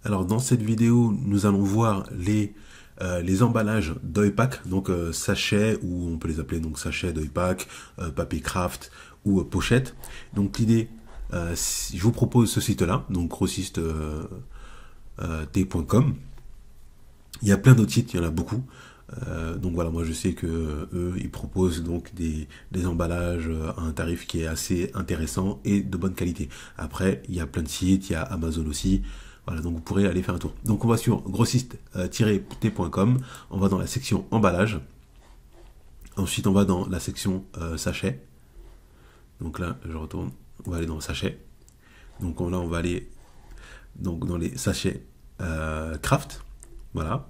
Alors dans cette vidéo, nous allons voir les emballages d'Oipak, donc sachets, ou on peut les appeler donc sachets d'Oipak, papier craft ou pochette. Donc l'idée, je vous propose ce site-là, donc grossiste.t.com. Il y a plein d'autres sites, il y en a beaucoup. Donc voilà, moi je sais que eux, ils proposent donc des emballages à un tarif qui est assez intéressant et de bonne qualité. Après, il y a plein de sites, il y a Amazon aussi. Voilà, donc vous pourrez aller faire un tour. Donc on va sur grossiste-t.com, on va dans la section emballage. Ensuite, on va dans la section sachet. Donc là, je retourne, on va aller dans sachet. Donc là, on va aller donc dans les sachets craft. Voilà.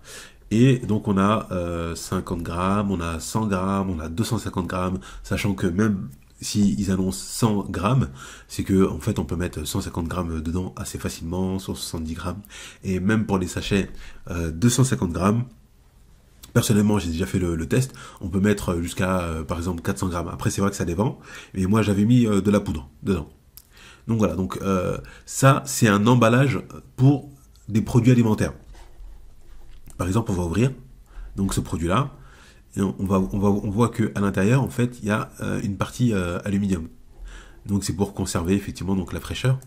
Et donc on a 50 grammes, on a 100 grammes, on a 250 grammes, sachant que même si ils annoncent 100 grammes, c'est que en fait on peut mettre 150 grammes dedans assez facilement, 170 grammes. Et même pour les sachets 250 grammes, personnellement j'ai déjà fait le test, on peut mettre jusqu'à par exemple 400 grammes. Après c'est vrai que ça dépend, mais moi j'avais mis de la poudre dedans. Donc voilà, donc ça c'est un emballage pour des produits alimentaires. Par exemple, on va ouvrir donc ce produit-là et on voit que à l'intérieur, en fait, il y a une partie aluminium. Donc c'est pour conserver effectivement donc la fraîcheur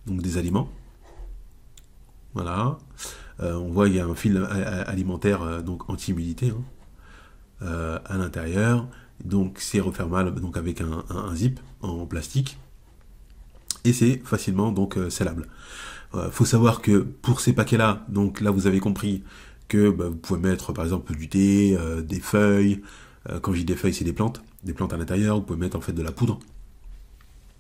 donc des aliments. Voilà. On voit qu'il y a un fil alimentaire donc anti-humidité à l'intérieur. Donc c'est refermable donc avec un zip en plastique et c'est facilement donc scellable. Faut savoir que pour ces paquets-là, donc là vous avez compris que vous pouvez mettre par exemple du thé, des feuilles. Quand je dis des feuilles, c'est des plantes à l'intérieur. Vous pouvez mettre en fait de la poudre.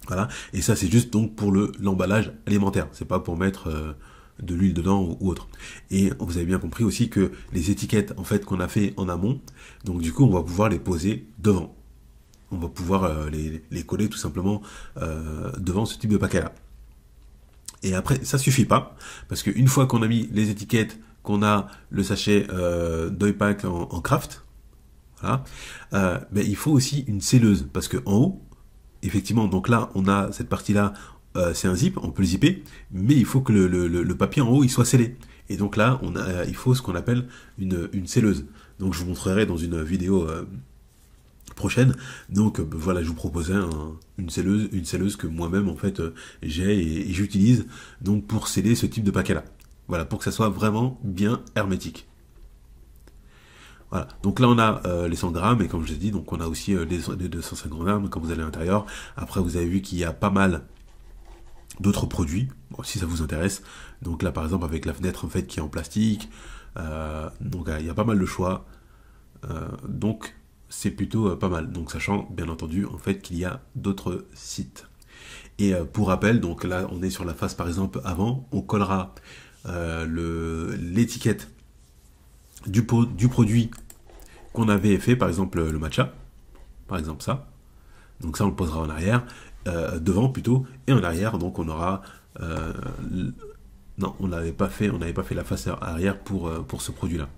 Voilà. Et ça c'est juste donc pour l'emballage alimentaire. C'est pas pour mettre de l'huile dedans ou autre. Et vous avez bien compris aussi que les étiquettes en fait qu'on a fait en amont, donc du coup on va pouvoir les poser devant. On va pouvoir les coller tout simplement devant ce type de paquet là. Et après, ça suffit pas, parce qu'une fois qu'on a mis les étiquettes, qu'on a le sachet d'Oipak en craft, voilà, il faut aussi une selleuse, parce que en haut, effectivement, donc là, on a cette partie-là, c'est un zip, on peut le zipper, mais il faut que le papier en haut, il soit scellé. Et donc là, il faut ce qu'on appelle une selleuse. Donc je vous montrerai dans une vidéo prochaine. Donc voilà, je vous proposais une selleuse que moi-même en fait j'ai et j'utilise donc pour sceller ce type de paquet là. Voilà, pour que ça soit vraiment bien hermétique. Voilà, donc là on a les 100 grammes et comme je l'ai dit, donc on a aussi les 250 grammes quand vous allez à l'intérieur. Après vous avez vu qu'il y a pas mal d'autres produits, bon, si ça vous intéresse. Donc là par exemple avec la fenêtre en fait qui est en plastique, donc il y a pas mal de choix. Donc c'est plutôt pas mal. Donc sachant bien entendu en fait qu'il y a d'autres sites. Et pour rappel, donc là on est sur la face par exemple avant, on collera l'étiquette du produit qu'on avait fait, par exemple le matcha, par exemple ça. Donc ça on le posera en arrière, devant plutôt, et en arrière donc on aura non, on n'avait pas fait la face arrière pour ce produit là.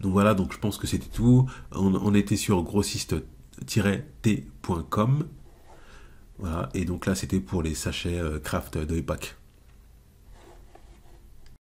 Donc voilà, donc je pense que c'était tout. On était sur grossiste-t.com. Voilà, et donc là c'était pour les sachets craft d'Oipak.